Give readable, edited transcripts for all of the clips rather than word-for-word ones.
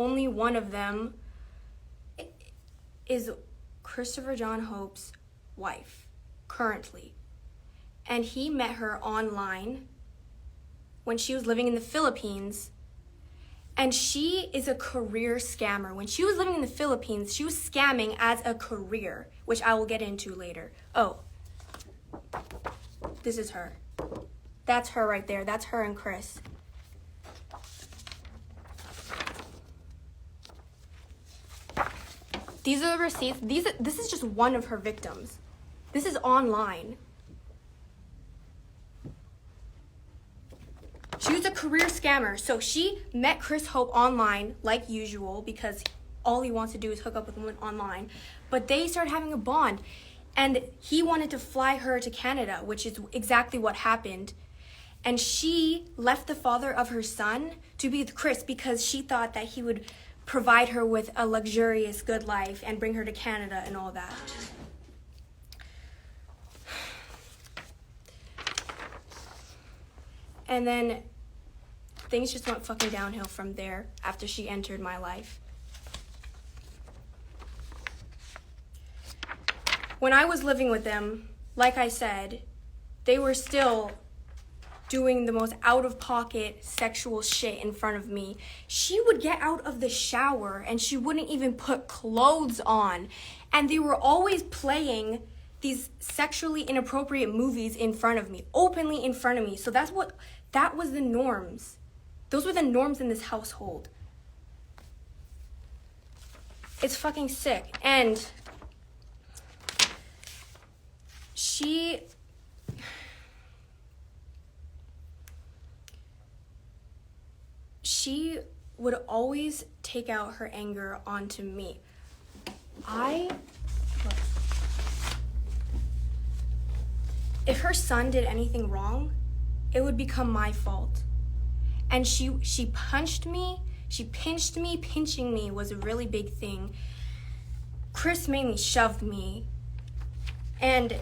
only one of them is Christopher John Hope's wife, currently. And he met her online when she was living in the Philippines. And she is a career scammer. When she was living in the Philippines, she was scamming as a career, which I will get into later. Oh, this is her. That's her right there. That's her and Chris. These are the receipts. This is just one of her victims. This is online. She was a career scammer. So she met Chris Hope online, like usual, because all he wants to do is hook up with women online. But they started having a bond. And he wanted to fly her to Canada, which is exactly what happened. And she left the father of her son to be with Chris because she thought that he would provide her with a luxurious good life and bring her to Canada and all that. And then things just went fucking downhill from there after she entered my life. When I was living with them, like I said, they were still doing the most out-of-pocket sexual shit in front of me. She would get out of the shower and she wouldn't even put clothes on. And they were always playing these sexually inappropriate movies in front of me, openly in front of me. So that was the norms. Those were the norms in this household. It's fucking sick. And she would always take out her anger onto me. If her son did anything wrong, it would become my fault. And she punched me, she pinched me. Pinching me was a really big thing. Chris mainly shoved me. And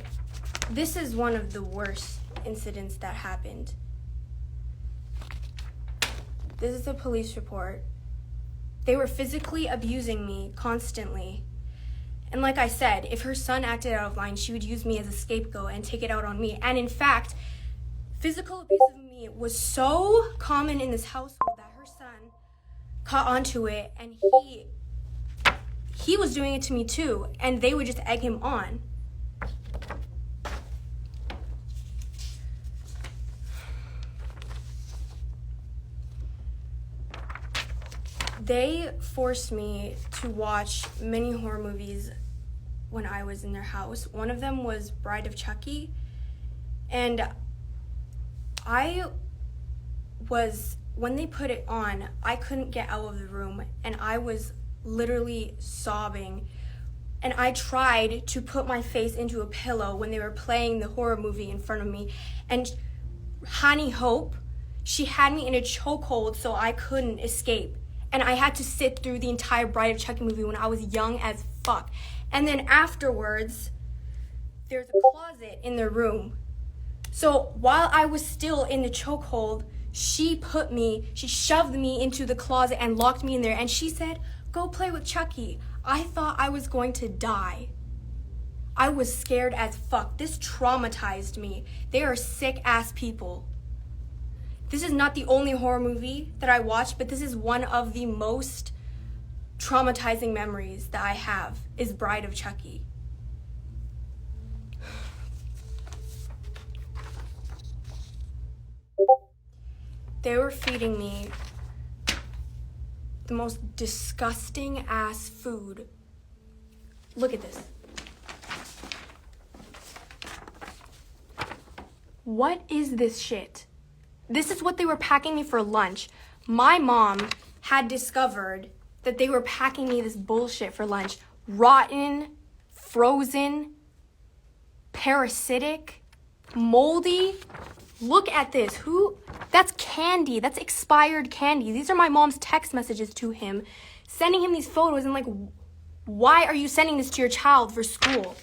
this is one of the worst incidents that happened. This is a police report. They were physically abusing me constantly. And like I said, if her son acted out of line, she would use me as a scapegoat and take it out on me. And in fact, physical abuse of me was so common in this household that her son caught onto it, and he was doing it to me too, and they would just egg him on. They forced me to watch many horror movies when I was in their house. One of them was Bride of Chucky. And when they put it on, I couldn't get out of the room. And I was literally sobbing. And I tried to put my face into a pillow when they were playing the horror movie in front of me. And Honey Hope, she had me in a chokehold so I couldn't escape. And I had to sit through the entire Bride of Chucky movie when I was young as fuck. And then afterwards, there's a closet in the room. So while I was still in the chokehold, she shoved me into the closet and locked me in there. And she said, "Go play with Chucky." I thought I was going to die. I was scared as fuck. This traumatized me. They are sick ass people. This is not the only horror movie that I watched, but this is one of the most traumatizing memories that I have, is Bride of Chucky. They were feeding me the most disgusting ass food. Look at this. What is this shit? This is what they were packing me for lunch. My mom had discovered that they were packing me this bullshit for lunch. Rotten, frozen, parasitic, moldy. Look at this. That's candy. That's expired candy. These are my mom's text messages to him, sending him these photos and like, why are you sending this to your child for school?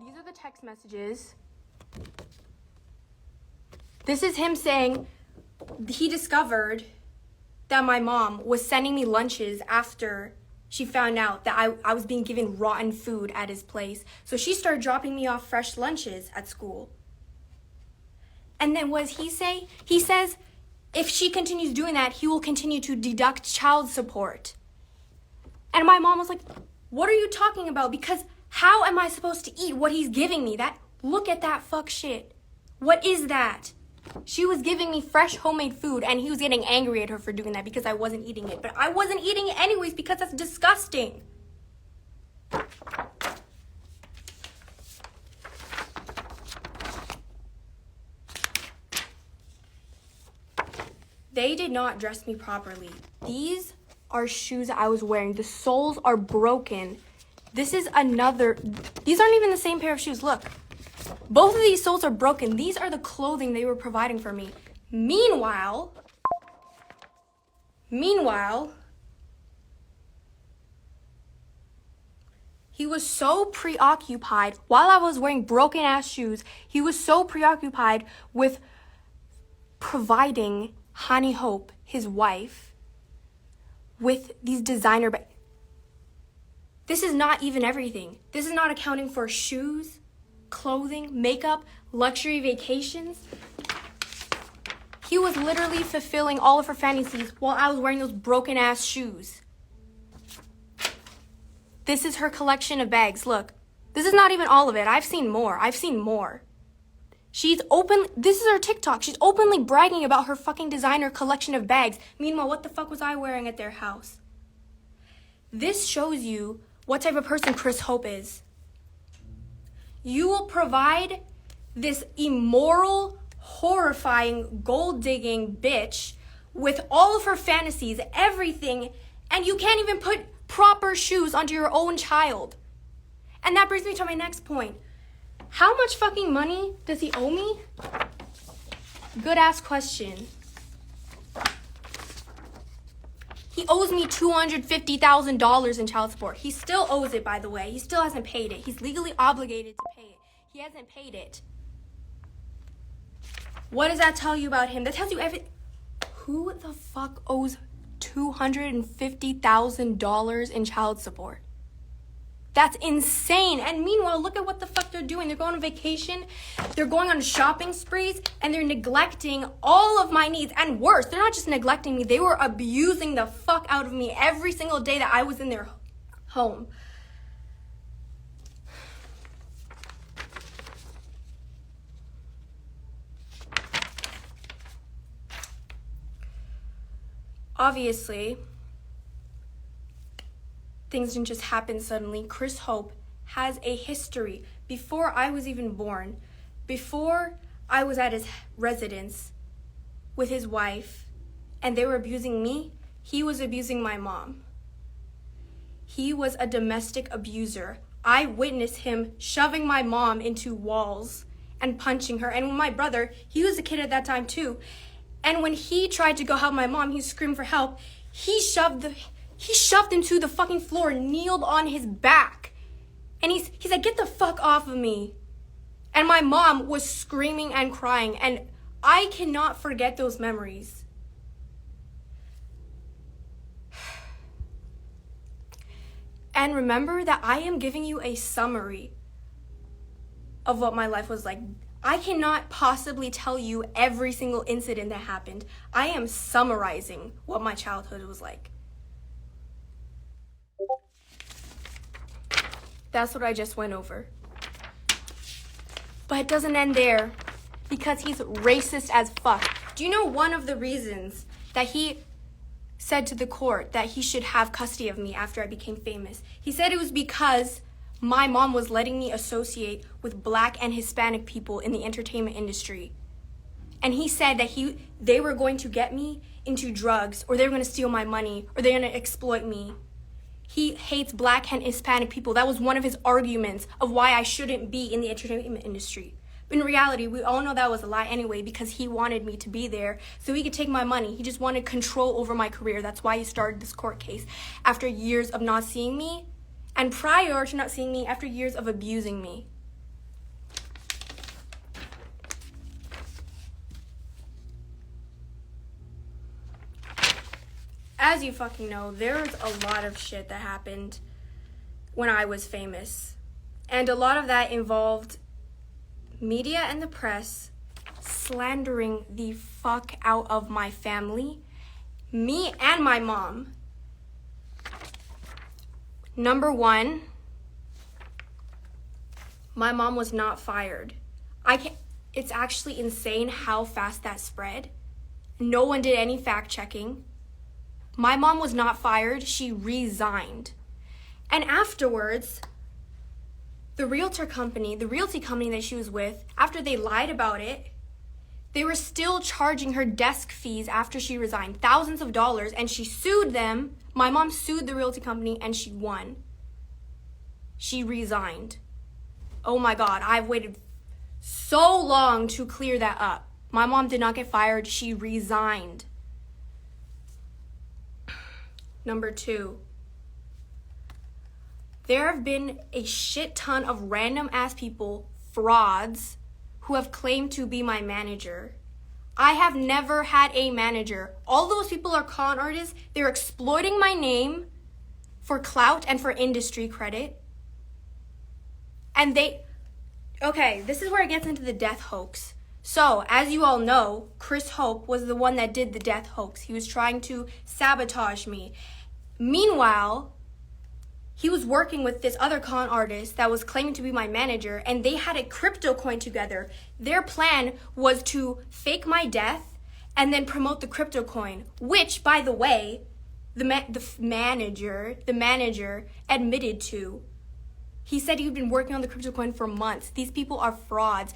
These are the text messages. This is him saying, he discovered that my mom was sending me lunches after she found out that I was being given rotten food at his place. So she started dropping me off fresh lunches at school. And then what does he say? He says if she continues doing that, he will continue to deduct child support. And my mom was like, what are you talking about? Because how am I supposed to eat what he's giving me? Look at that fuck shit. What is that? She was giving me fresh homemade food and he was getting angry at her for doing that because I wasn't eating it. But I wasn't eating it anyways because that's disgusting. They did not dress me properly. These are shoes I was wearing. The soles are broken. These aren't even the same pair of shoes. Look. Both of these soles are broken. These are the clothing they were providing for me. Meanwhile, he was so preoccupied while I was wearing broken ass shoes. He was so preoccupied with providing Honey Hope, his wife, with these designer bags. This is not even everything. This is not accounting for shoes, clothing, makeup, luxury vacations. He was literally fulfilling all of her fantasies while I was wearing those broken ass shoes. This is her collection of bags. Look, this is not even all of it. I've seen more. This is her TikTok. She's openly bragging about her fucking designer collection of bags. Meanwhile, what the fuck was I wearing at their house? This shows you what type of person Chris Hope is. You will provide this immoral, horrifying, gold-digging bitch with all of her fantasies, everything, and you can't even put proper shoes onto your own child. And that brings me to my next point. How much fucking money does he owe me? Good ass question. He owes me $250,000 in child support. He still owes it, by the way. He still hasn't paid it. He's legally obligated to pay it. He hasn't paid it. What does that tell you about him? That tells you everything. Who the fuck owes $250,000 in child support? That's insane. And meanwhile, look at what the fuck they're doing. They're going on vacation, they're going on shopping sprees, and they're neglecting all of my needs. And worse, they're not just neglecting me, they were abusing the fuck out of me every single day that I was in their home. Obviously, things didn't just happen suddenly. Chris Hope has a history. Before I was even born, before I was at his residence with his wife and they were abusing me, he was abusing my mom. He was a domestic abuser. I witnessed him shoving my mom into walls and punching her. And my brother, he was a kid at that time too. And when he tried to go help my mom, he screamed for help. He shoved him to the fucking floor, kneeled on his back. And he's like, get the fuck off of me. And my mom was screaming and crying. And I cannot forget those memories. And remember that I am giving you a summary of what my life was like. I cannot possibly tell you every single incident that happened. I am summarizing what my childhood was like. That's what I just went over. But it doesn't end there, because he's racist as fuck. Do you know one of the reasons that he said to the court that he should have custody of me after I became famous? He said it was because my mom was letting me associate with Black and Hispanic people in the entertainment industry. And he said that they were going to get me into drugs, or they were going to steal my money, or they're going to exploit me. He hates Black and Hispanic people. That was one of his arguments of why I shouldn't be in the entertainment industry. But in reality, we all know that was a lie anyway, because he wanted me to be there so he could take my money. He just wanted control over my career. That's why he started this court case after years of not seeing me, and prior to not seeing me, after years of abusing me. as you fucking know, there's a lot of shit that happened when I was famous. And a lot of that involved media and the press slandering the fuck out of my family, me and my mom. Number one, my mom was not fired. It's actually insane how fast that spread. No one did any fact checking. My mom was not fired, she resigned. And afterwards, the realty company that she was with, after they lied about it, they were still charging her desk fees after she resigned, thousands of dollars, and she sued them. My mom sued the realty company and she won. She resigned. Oh my God, I've waited so long to clear that up. My mom did not get fired, she resigned. Number two, there have been a shit ton of random ass people, frauds, who have claimed to be my manager. I have never had a manager. All those people are con artists. They're exploiting my name for clout and for industry credit. And this is where it gets into the death hoax. So, as you all know, Chris Hope was the one that did the death hoax. He was trying to sabotage me. Meanwhile, he was working with this other con artist that was claiming to be my manager, and they had a crypto coin together. Their plan was to fake my death and then promote the crypto coin, which, by the way, the manager admitted to. He said he'd been working on the crypto coin for months. These people are frauds.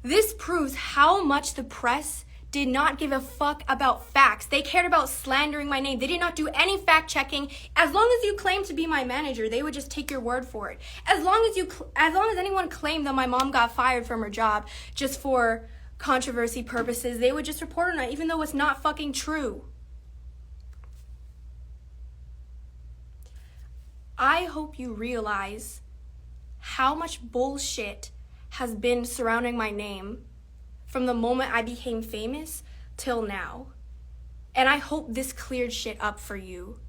This proves how much the press did not give a fuck about facts. They cared about slandering my name. They did not do any fact checking. As long as you claim to be my manager, they would just take your word for it. As long as anyone claimed that my mom got fired from her job just for controversy purposes, they would just report on it, even though it's not fucking true. I hope you realize how much bullshit has been surrounding my name from the moment I became famous till now. And I hope this cleared shit up for you.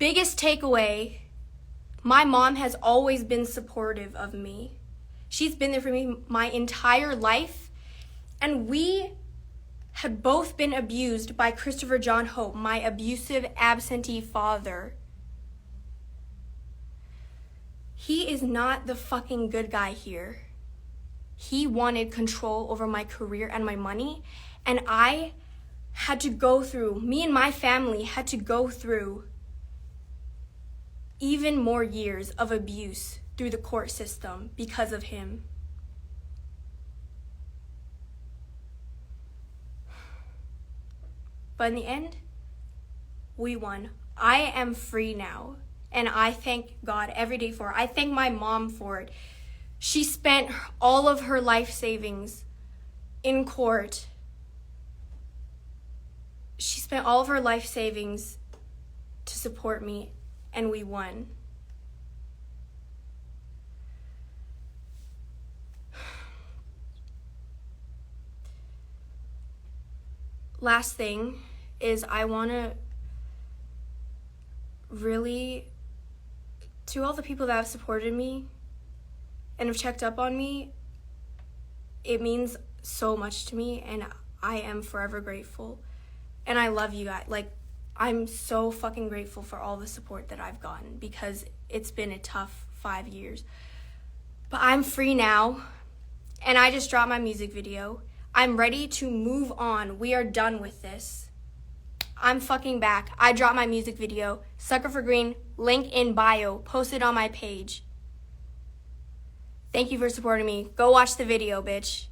Biggest takeaway, my mom has always been supportive of me. She's been there for me my entire life. And we had both been abused by Christopher John Hope, my abusive, absentee father. He is not the fucking good guy here. He wanted control over my career and my money, and me and my family had to go through even more years of abuse through the court system because of him. But in the end, we won. I am free now, and I thank God every day for it. I thank my mom for it. She spent all of her life savings in court. She spent all of her life savings to support me, and we won. Last thing is I want to really, to all the people that have supported me and have checked up on me, it means so much to me, and I am forever grateful. And I love you guys. Like, I'm so fucking grateful for all the support that I've gotten, because it's been a tough 5 years. But I'm free now, and I just dropped my music video. I'm ready to move on. We are done with this. I'm fucking back. I dropped my music video. Sucker for Green, link in bio, posted on my page. Thank you for supporting me. Go watch the video, bitch.